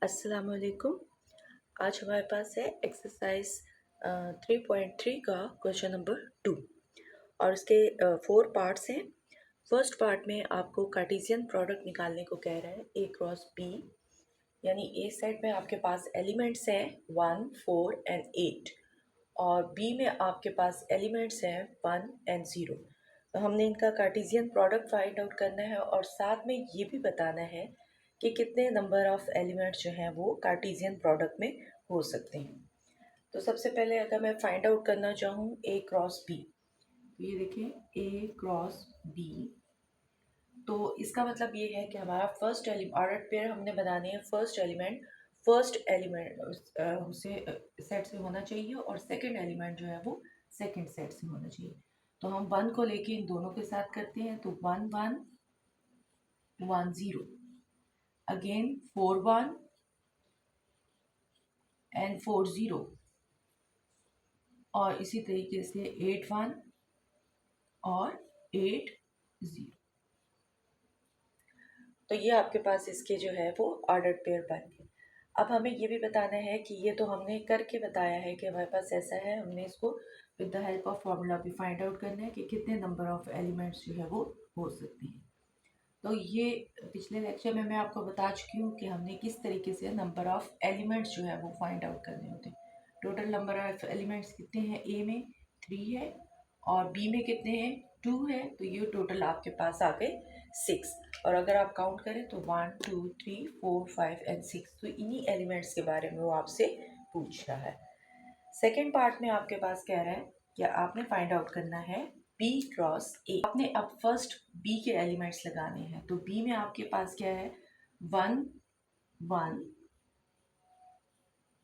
अस्सलाम वालेकुम। आज हमारे पास है एक्सरसाइज 3.3 का क्वेश्चन नंबर 2 और इसके 4 पार्ट्स हैं। फर्स्ट पार्ट में आपको कार्टेशियन प्रोडक्ट निकालने को कह रहा है ए क्रॉस बी, यानी ए सेट में आपके पास एलिमेंट्स हैं 1, 4 एंड 8 और बी में आपके पास एलिमेंट्स हैं 1 एंड 0। तो हमने इनका कार्टेशियन प्रोडक्ट फाइंड आउट करना है और साथ में ये भी बताना है कि कितने नंबर ऑफ एलिमेंट्स जो हैं वो कार्टेशियन प्रोडक्ट में हो सकते हैं। तो सबसे पहले अगर मैं फाइंड आउट करना चाहूँ ए क्रॉस बी, तो ये देखें ए क्रॉस बी, तो इसका मतलब ये है कि हमारा फर्स्ट ऑर्डर पेयर हमने बनाने हैं। फर्स्ट एलिमेंट उसे सेट से होना चाहिए और सेकंड एलिमेंट जो है वो सेकंड सेट से होना चाहिए। तो हम 1 को लेके इन दोनों के साथ करते हैं, तो 1 1 1 0, अगेन 4 1 एंड 4 0, और इसी तरीके से 8 1 और 8 0। तो ये आपके पास इसके जो है वो ऑर्डर पेयर बन गए। अब हमें ये भी बताना है कि ये तो हमने करके बताया है कि हमारे पास ऐसा है, हमने इसको with the help of formula भी फाइंड आउट करना है कि कितने नंबर ऑफ एलिमेंट्स जो है वो हो सकते हैं। तो ये पिछले लेक्चर में मैं आपको बता चुकी हूँ कि हमने किस तरीके से नंबर ऑफ एलिमेंट्स जो है वो फाइंड आउट करने होते हैं। टोटल नंबर ऑफ एलिमेंट्स कितने हैं, ए में 3 है और बी में कितने हैं, 2 है, तो ये टोटल आपके पास आ गए 6। और अगर आप काउंट करें तो 1 2 3 4 5 एंड 6, तो इन्हीं एलिमेंट्स के बारे में वो आपसे पूछ रहा है। सेकेंड पार्ट में आपके पास कह रहा है कि आपने फाइंड आउट करना है बी क्रॉस ए। आपने अब फर्स्ट बी के एलिमेंट्स लगाने हैं, तो बी में आपके पास क्या है, 1 1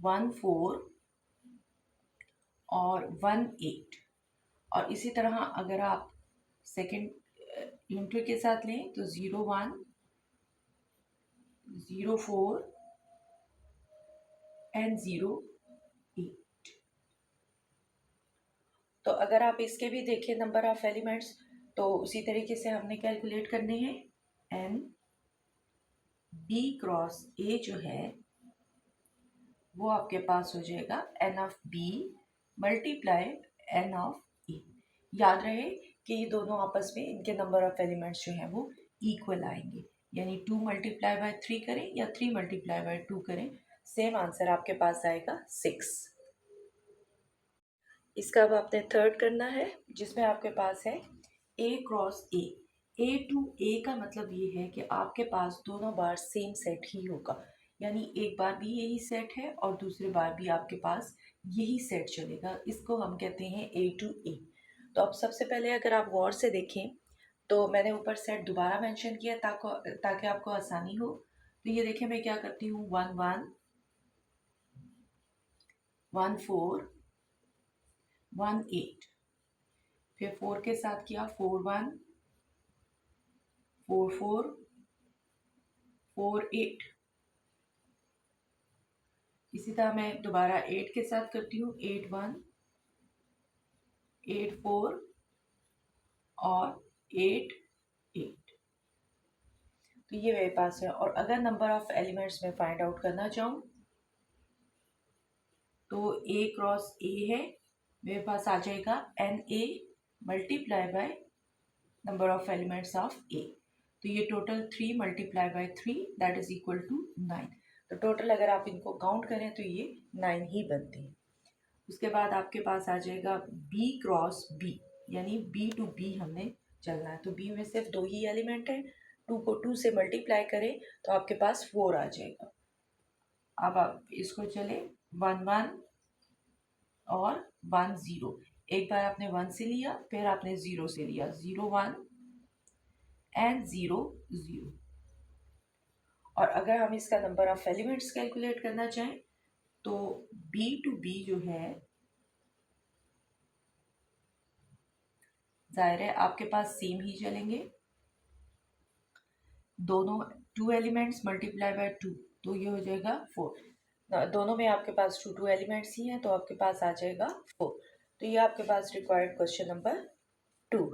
1 4 और 1 8। और इसी तरह अगर आप सेकेंड यूनिट के साथ लें तो 0 1 0 4 एंड 0 8। तो अगर आप इसके भी देखें नंबर ऑफ एलिमेंट्स, तो उसी तरीके से हमने कैलकुलेट करने हैं। एन बी क्रॉस ए जो है वो आपके पास हो जाएगा n of B multiply n of A. याद रहे कि ये दोनों आपस में इनके नंबर ऑफ एलिमेंट्स जो हैं वो इक्वल आएंगे, यानी 2 मल्टीप्लाई बाय 3 करें या 3 मल्टीप्लाई बाय 2 करें, सेम आंसर आपके पास आएगा 6। इसका अब आपने थर्ड करना है, जिसमें आपके पास है ए क्रॉस ए। ए टू ए का मतलब ये है कि आपके पास दोनों बार सेम सेट ही होगा, यानी एक बार भी यही सेट है और दूसरी बार भी आपके पास यही सेट चलेगा। इसको हम कहते हैं ए टू ए। तो अब सबसे पहले अगर आप गौर से देखें तो मैंने ऊपर सेट दोबारा मेंशन किया ताकि आपको आसानी हो। तो ये देखें मैं क्या करती हूँ, 1 1 1 4 1 8, फिर 4 के साथ किया 4 1 4 4 4 8। इसी तरह मैं दोबारा 8 के साथ करती हूँ, 8 1 8 4 और 8 8। तो ये मेरे पास है। और अगर नंबर ऑफ एलिमेंट्स में फाइंड आउट करना चाहूँ तो ए क्रॉस ए है, मेरे पास आ जाएगा n A multiply by number of elements of A. तो ये total 3 multiply by 3 that is equal to 9। तो टोटल अगर आप इनको काउंट करें तो ये 9 ही बनते हैं। उसके बाद आपके पास आ जाएगा बी क्रॉस बी, यानी बी टू बी हमने चलना है। तो बी में सिर्फ 2 ही एलिमेंट है, 2 को 2 से मल्टीप्लाई करें तो आपके पास 4 आ जाएगा। अब आप इसको चले 1 1 और 1 0। एक बार आपने 1 से लिया, फिर आपने 0 से लिया, 0 1 एंड 0 0। और अगर हम इसका नंबर ऑफ एलिमेंट्स कैलकुलेट करना चाहें तो बी टू बी जो है, जाहिर है आपके पास सेम ही चलेंगे, दोनों 2 एलिमेंट्स मल्टीप्लाई बाय 2, तो ये हो जाएगा 4। दोनों में आपके पास 2 एलिमेंट्स ही हैं, तो आपके पास आ जाएगा 4। तो ये आपके पास रिक्वायर्ड क्वेश्चन नंबर 2।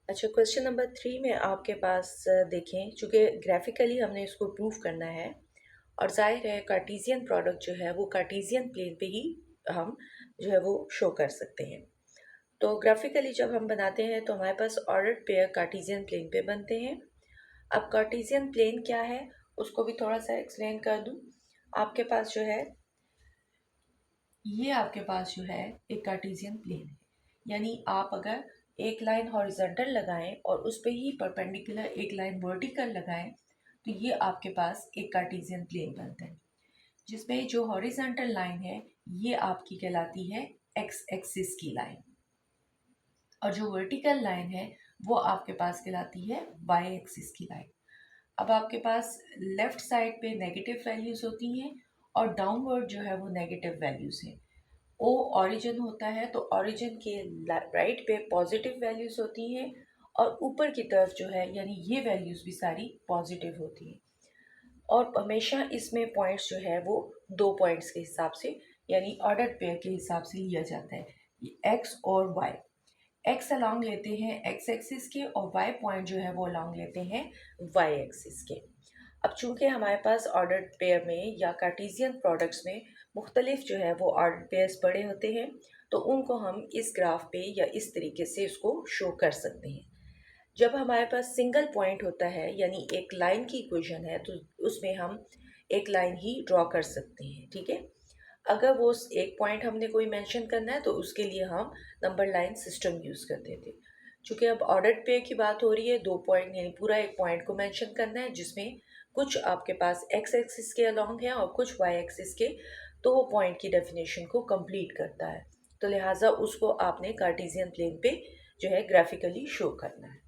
अच्छा, क्वेश्चन नंबर 3 में आपके पास देखें, चूँकि ग्राफिकली हमने इसको प्रूव करना है और ज़ाहिर है कार्टेशियन प्रोडक्ट जो है वो कार्टेशियन प्लेन पे ही हम जो है वो शो कर सकते हैं। तो ग्राफिकली जब हम बनाते हैं तो हमारे पास ऑर्डर्ड पेयर कार्टेशियन प्लेन पे बनते हैं। अब कार्टेशियन प्लेन क्या है उसको भी थोड़ा सा एक्सप्लेन कर दूँ। आपके पास जो है, ये आपके पास जो है एक कार्टेशियन प्लेन है, यानी आप अगर एक लाइन हॉरिजॉन्टल लगाएं और उस पे ही परपेंडिकुलर एक लाइन वर्टिकल लगाएं तो ये आपके पास एक कार्टेशियन प्लेन बनता है, जिसमें जो हॉरिजॉन्टल लाइन है ये आपकी कहलाती है एक्स एक्सिस की लाइन, और जो वर्टिकल लाइन है वो आपके पास कहलाती है वाई एक्सिस की लाइन। अब आपके पास लेफ्ट साइड पे नेगेटिव वैल्यूज होती हैं और डाउनवर्ड जो है वो नेगेटिव वैल्यूज हैं। ओ ओरिजिन होता है तो ओरिजिन के राइट पे पॉजिटिव वैल्यूज होती हैं और ऊपर की तरफ जो है यानी ये वैल्यूज भी सारी पॉजिटिव होती हैं। और हमेशा इसमें पॉइंट्स जो है वो 2 पॉइंट्स के हिसाब से यानी ऑर्डर पेयर के हिसाब से लिया जाता है, एक्स और वाई। एक्स अलॉन्ग लेते हैं एक्स एक्सिस के और वाई पॉइंट जो है वो अलॉन्ग लेते हैं वाई एक्सिस के। अब चूंकि हमारे पास ऑर्डर्ड पेयर में या कार्टेशियन प्रोडक्ट्स में मुख्तलिफ जो है वो ऑर्डर्ड पेयर्स पड़े होते हैं, तो उनको हम इस ग्राफ पे या इस तरीके से इसको शो कर सकते हैं। जब हमारे पास सिंगल पॉइंट होता है यानी एक लाइन की इक्वेशन है तो उसमें हम एक लाइन ही ड्रॉ कर सकते हैं, ठीक है। अगर वो एक पॉइंट हमने कोई मेंशन करना है तो उसके लिए हम नंबर लाइन सिस्टम यूज़ करते थे। चूँकि अब ऑर्डर्ड पेयर की बात हो रही है, 2 पॉइंट यानी पूरा एक पॉइंट को मेंशन करना है जिसमें कुछ आपके पास एक्स एक्सिस के अलॉन्ग है और कुछ वाई एक्सिस के, तो वो पॉइंट की डेफिनेशन को कंप्लीट करता है। तो लिहाजा उसको आपने कार्टेशियन प्लेन पे जो है ग्राफिकली शो करना है।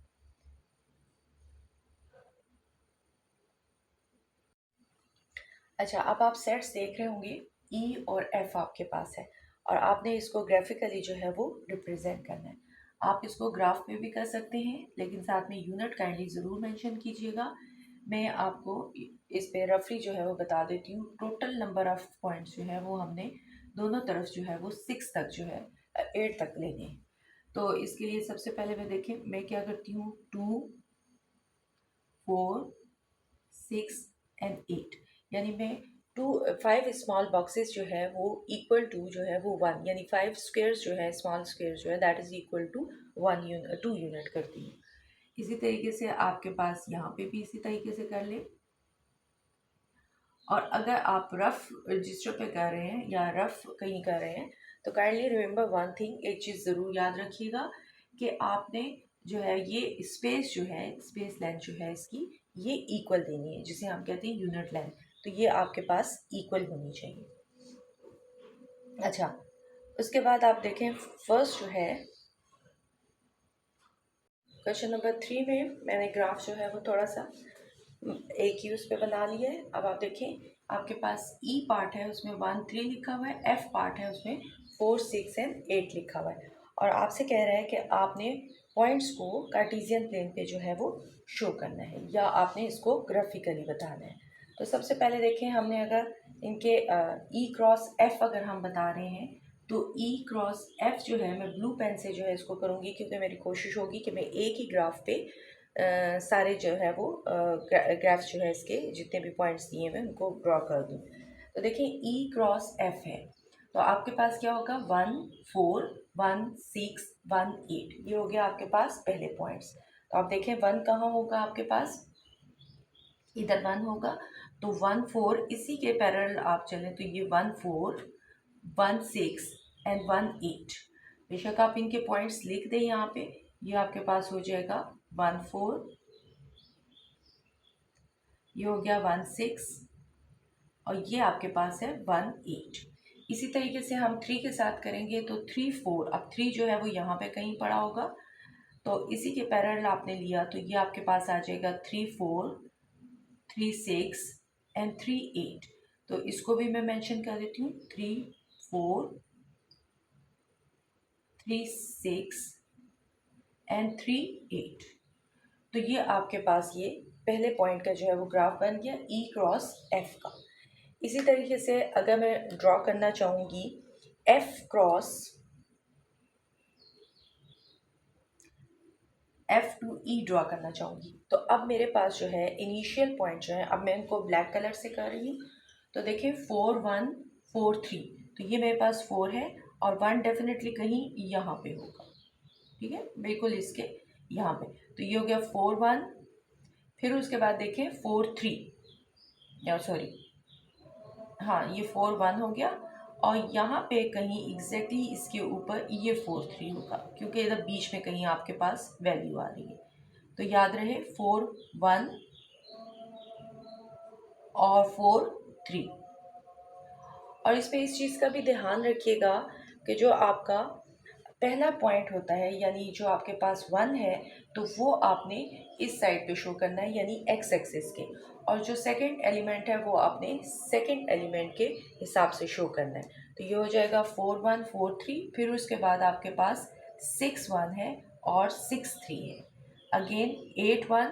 अच्छा, अब आप सेट्स देख रहे होंगे, ई और एफ आपके पास है और आपने इसको ग्राफिकली जो है वो रिप्रेजेंट करना है। आप इसको ग्राफ में भी कर सकते हैं लेकिन साथ में यूनिट काइंडली ज़रूर मेंशन कीजिएगा। मैं आपको इस पे रफली जो है वो बता देती हूँ। टोटल नंबर ऑफ पॉइंट्स जो है वो हमने दोनों तरफ जो है वो 6 तक जो है 8 तक लेने हैं। तो इसके लिए सबसे पहले मैं देखें मैं क्या करती हूँ, 2, 4, 6 एंड 8, यानी मैं 5 स्मॉल बॉक्सेस जो है वो इक्वल टू जो है वो 1, यानी 5 स्क्वेयर्स जो है स्मॉल स्क्वेयर्स जो है that is equal to 2 unit करती हूँ। इसी तरीके से आपके पास यहाँ पे भी इसी तरीके से कर ले। और अगर आप रफ रजिस्टर पे कर रहे हैं या रफ कहीं कर रहे हैं तो काइंडली रिमेंबर वन थिंग, एक चीज़ ज़रूर याद रखिएगा कि आपने जो है ये स्पेस जो है स्पेस लेंथ जो है इसकी ये इक्वल देनी है, जिसे हम कहते हैं यूनिट लेंथ। तो ये आपके पास इक्वल होनी चाहिए। अच्छा, उसके बाद आप देखें फर्स्ट जो है क्वेश्चन नंबर 3 में मैंने ग्राफ जो है वो थोड़ा सा एक ही उस पे बना लिया है। अब आप देखें आपके पास ई पार्ट है उसमें 1 3 लिखा हुआ है, एफ पार्ट है उसमें 4 6 एंड 8 लिखा हुआ है और आपसे कह रहा है कि आपने पॉइंट्स को कार्टेशियन प्लेन पे जो है वो शो करना है या आपने इसको ग्राफिकली बताना है। तो सबसे पहले देखें हमने अगर इनके ई क्रॉस एफ अगर हम बता रहे हैं तो ई क्रॉस एफ जो है मैं ब्लू पेन से जो है इसको करूँगी, क्योंकि मेरी कोशिश होगी कि मैं एक ही ग्राफ पे सारे जो है वो ग्राफ्स जो है इसके जितने भी पॉइंट्स दिए हुए उनको ड्रॉ कर दूँ। तो देखिए ई क्रॉस एफ है तो आपके पास क्या होगा, 1 4 1 6 1 8, ये हो गया आपके पास पहले पॉइंट्स। तो आप देखें 1 कहाँ होगा आपके पास, इधर 1 होगा तो 1 4 इसी के पैरेलल आप चलें तो ये 1 4 1 6 एंड 1 8। बेशक आप इनके पॉइंट्स लिख दें यहाँ पे, ये आपके पास हो जाएगा 1 4, ये हो गया 1 6 और ये आपके पास है 1 8। इसी तरीके से हम 3 के साथ करेंगे तो 3 4, अब 3 जो है वो यहाँ पे कहीं पड़ा होगा तो इसी के पैरेलल आपने लिया तो ये आपके पास आ जाएगा 3 4 3 6 एंड 3 8। तो इसको भी मैं मेंशन कर देती हूँ, 3 4 3 6 एंड 3 8। तो ये आपके पास ये पहले पॉइंट का जो है वो ग्राफ बन गया ई क्रॉस एफ का। इसी तरीके से अगर मैं ड्रॉ करना चाहूँगी एफ क्रॉस F2E ड्रॉ करना चाहूँगी। तो अब मेरे पास जो है इनिशियल पॉइंट जो है, अब मैं इनको ब्लैक कलर से कर रही हूँ। तो देखिए 4 1 4 3, तो ये मेरे पास 4 है और 1 डेफिनेटली कहीं यहाँ पे होगा, ठीक है, बिल्कुल इसके यहाँ पे। तो ये हो गया 4 1, फिर उसके बाद देखिए 4 3, या सॉरी, हाँ ये 4 1 हो गया और यहाँ पे कहीं एग्जैक्टली इसके ऊपर ये 4 3 होगा, क्योंकि इधर बीच में कहीं आपके पास वैल्यू आ रही है। तो याद रहे 4 1 और 4 3। और इसमें इस चीज़ का भी ध्यान रखिएगा कि जो आपका पहला पॉइंट होता है, यानी जो आपके पास 1 है, तो वो आपने इस साइड पे शो करना है, यानी एक्स एक्सिस के, और जो सेकंड एलिमेंट है वो आपने सेकंड एलिमेंट के हिसाब से शो करना है। तो ये हो जाएगा 4 1 4 3, फिर उसके बाद आपके पास 6 1 है और 6 3 है, अगेन 8 1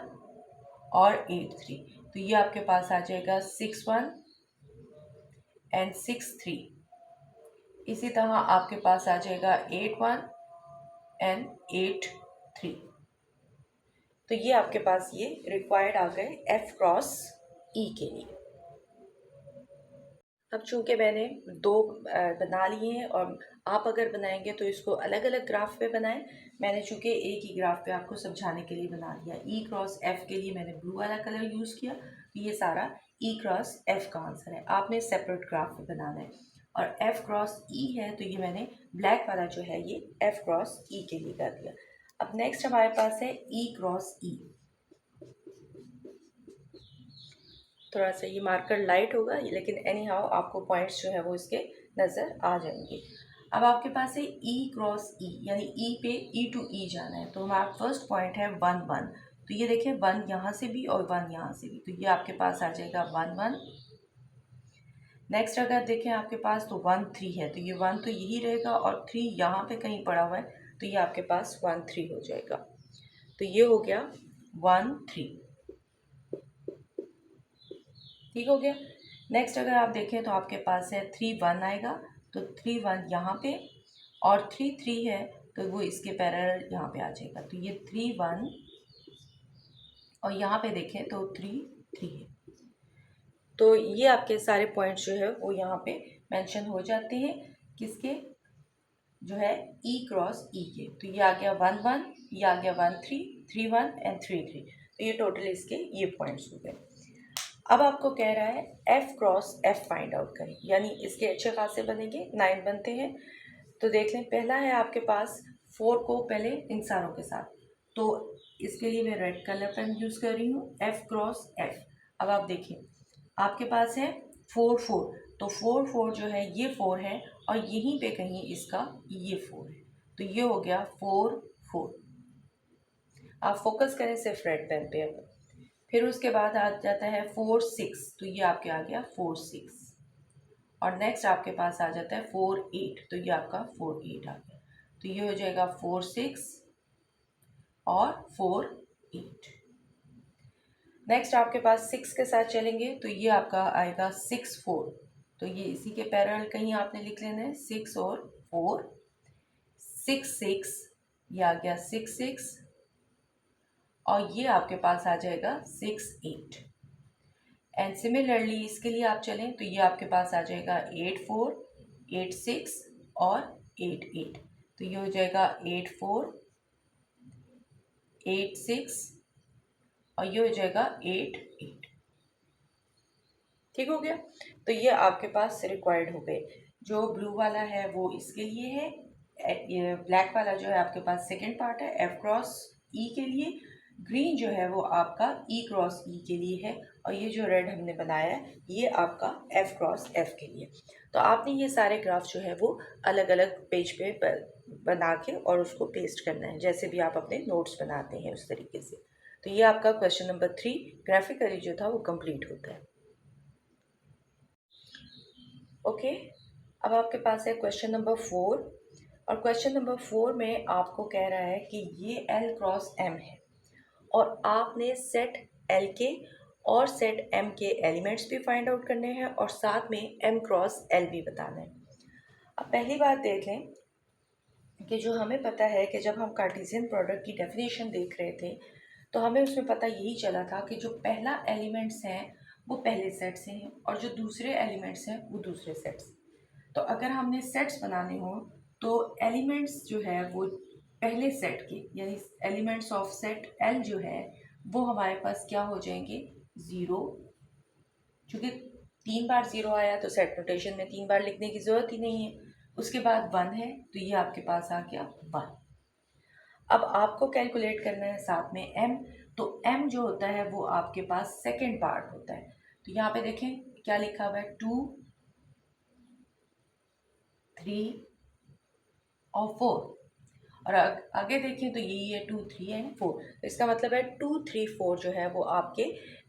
और 8 3। तो ये आपके पास आ जाएगा 6 1 एंड 6 3। इसी तरह आपके पास आ जाएगा 8 1 एंड 8 3। तो ये आपके पास ये रिक्वायर्ड आ गए F क्रॉस E के लिए। अब चूंकि मैंने दो बना लिए हैं, और आप अगर बनाएंगे तो इसको अलग अलग ग्राफ पे बनाएं। मैंने चूंकि एक ही ग्राफ पे आपको समझाने के लिए बना दिया। E क्रॉस F के लिए मैंने ब्लू वाला कलर यूज़ किया, तो ये सारा E क्रॉस F का आंसर है। आपने सेपरेट ग्राफ पे बनाना है। और F क्रॉस E है, तो ये मैंने ब्लैक वाला जो है ये F क्रॉस E के लिए कर दिया। अब नेक्स्ट हमारे पास है E क्रॉस E। थोड़ा सा ये मार्कर लाइट होगा, लेकिन एनी हाउ आपको पॉइंट्स जो है वो इसके नज़र आ जाएंगे। अब आपके पास है E क्रॉस E, यानी E पे E टू E जाना है। तो हमारा फर्स्ट पॉइंट है 1 1, तो ये देखिए 1 यहाँ से भी और 1 यहाँ से भी, तो ये आपके पास आ जाएगा 1 1। नेक्स्ट अगर देखें आपके पास तो 1 3 है, तो ये 1 तो यही रहेगा और 3 यहाँ पे कहीं पड़ा हुआ है, तो ये आपके पास 1 3 हो जाएगा। तो ये हो गया 1 3, ठीक हो गया। नेक्स्ट अगर आप देखें तो आपके पास है 3 1 आएगा, तो 3 1 यहाँ पे, और 3 3 है तो वो इसके पैरेलल यहाँ पे आ जाएगा। तो ये 3 1 और यहाँ पे देखें तो 3 3 है। तो ये आपके सारे पॉइंट्स जो है वो यहाँ पे मेंशन हो जाते हैं, किसके, जो है E क्रॉस E के। तो ये आ गया 1 1, ये आ गया 1 3 3 1 एंड 3 3। तो ये टोटल इसके ये पॉइंट्स हो गए। अब आपको कह रहा है F cross F find out करें, यानी इसके अच्छे खासे बनेंगे, 9 बनते हैं। तो देख लें, पहला है आपके पास 4 को पहले इन सारों के साथ, तो इसके लिए मैं रेड कलर पेन यूज़ कर रही हूँ, F क्रॉस F। अब आप देखिए आपके पास है 4 4, तो 4 4 जो है ये 4 है और यहीं पे कहीं इसका ये 4 है, तो ये हो गया 4 4। आप फोकस करें सिर्फ रेड पेन पे। अब फिर उसके बाद आ जाता है 4 6, तो ये आपके आ गया 4 6। और नेक्स्ट आपके पास आ जाता है 4 8, तो ये आपका 4 8 आ गया। तो ये हो जाएगा 4 6 और 4 8। नेक्स्ट आपके पास 6 के साथ चलेंगे, तो ये आपका आएगा 6 4, तो ये इसी के पैरेलल कहीं आपने लिख लेना है, 6 और 4 6 6, ये आ गया 6 6, और ये आपके पास आ जाएगा 6 8। एंड सिमिलरली इसके लिए आप चलें तो ये आपके पास आ जाएगा 8 4 8 6 और 8 8। तो ये हो जाएगा 8 4 8 6 और ये हो जाएगा 8 8। ठीक हो गया। तो ये आपके पास रिक्वायर्ड हो गए। जो ब्लू वाला है वो इसके लिए है, ये ब्लैक वाला जो है आपके पास सेकेंड पार्ट है F क्रॉस E के लिए, ग्रीन जो है वो आपका E क्रॉस E के लिए है, और ये जो रेड हमने बनाया है ये आपका F क्रॉस F के लिए। तो आपने ये सारे ग्राफ जो है वो अलग अलग पेज पे बना के और उसको पेस्ट करना है, जैसे भी आप अपने नोट्स बनाते हैं उस तरीके से। तो ये आपका क्वेश्चन नंबर 3 ग्राफिकली जो था वो कंप्लीट होता है। ओके, अब आपके पास है क्वेश्चन नंबर 4, और क्वेश्चन नंबर 4 में आपको कह रहा है कि ये L क्रॉस M है और आपने सेट L के और सेट M के एलिमेंट्स भी फाइंड आउट करने हैं और साथ में M क्रॉस L भी बताना है। अब पहली बात देख लें कि जो हमें पता है कि जब हम कार्टेशियन प्रोडक्ट की डेफिनेशन देख रहे थे तो हमें उसमें पता यही चला था कि जो पहला एलिमेंट्स हैं वो पहले सेट से हैं और जो दूसरे एलिमेंट्स हैं वो दूसरे सेट से। तो अगर हमने सेट्स बनाने हो तो एलिमेंट्स जो है वो पहले सेट के यानी एलिमेंट्स ऑफ सेट एल जो है वो हमारे पास क्या हो जाएंगे, ज़ीरो। क्योंकि 3 बार ज़ीरो आया तो सेट नोटेशन में 3 बार लिखने की ज़रूरत ही नहीं है। उसके बाद 1 है तो ये आपके पास आ गया 1। अब आपको कैलकुलेट करना है साथ में m। तो m जो होता है वो आपके पास सेकेंड पार्ट होता है। तो यहाँ पे देखें क्या लिखा हुआ है, 2, 3 और 4। और आगे देखें तो यही है 2, 3 एंड 4। तो इसका मतलब है 2, 3, 4 जो है वो आपके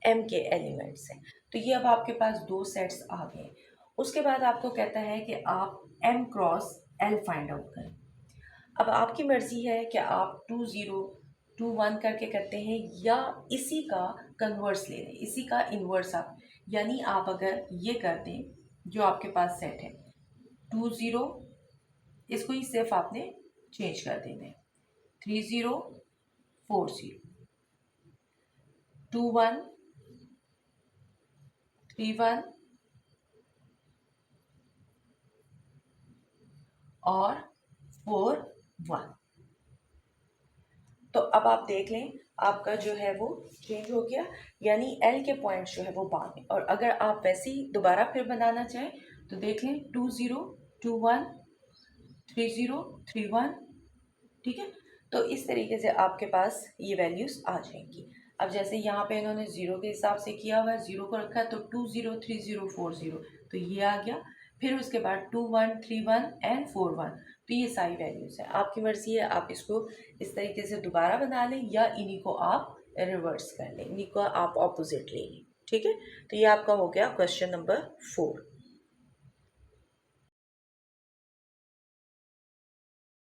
m के एलिमेंट्स हैं। तो ये अब आपके पास दो सेट्स आ गए। उसके बाद आपको कहता है कि आप m cross l find out करें। अब आपकी मर्जी है कि आप 2, 0, 2, 1 करके करते हैं या इसी का कन्वर्स ले लें, इसी का इन्वर्स आप, यानी आप अगर ये कर दें जो आपके पास सेट है 2, 0, इसको ही सिर्फ आपने चेंज कर देना है 3, 0, 4, 0, 2, 1, 3, 1 और 4, 1। तो अब आप देख लें आपका जो है वो चेंज हो गया, यानी एल के पॉइंट्स जो है वो बाद में। और अगर आप वैसे ही दोबारा फिर बनाना चाहें तो देख लें 2, 0, 2, 1, 3, 0, 3, 1। ठीक है, तो इस तरीके से आपके पास ये वैल्यूज़ आ जाएंगी। अब जैसे यहाँ पे इन्होंने ज़ीरो के हिसाब से किया हुआ है, ज़ीरो को रखा है तो 2, 0, 3, 0, 4, 0, तो ये आ गया। फिर उसके बाद 2, 1, 3, 1 एंड 4, 1। तो ये सारी वैल्यूज़ है, आपकी मर्ज़ी है आप इसको इस तरीके से दोबारा बना लें या इन्हीं को आप रिवर्स कर लें, इन्हीं को आप ऑपोजिट ले लें। ठीक है, तो ये आपका हो गया क्वेश्चन नंबर 4।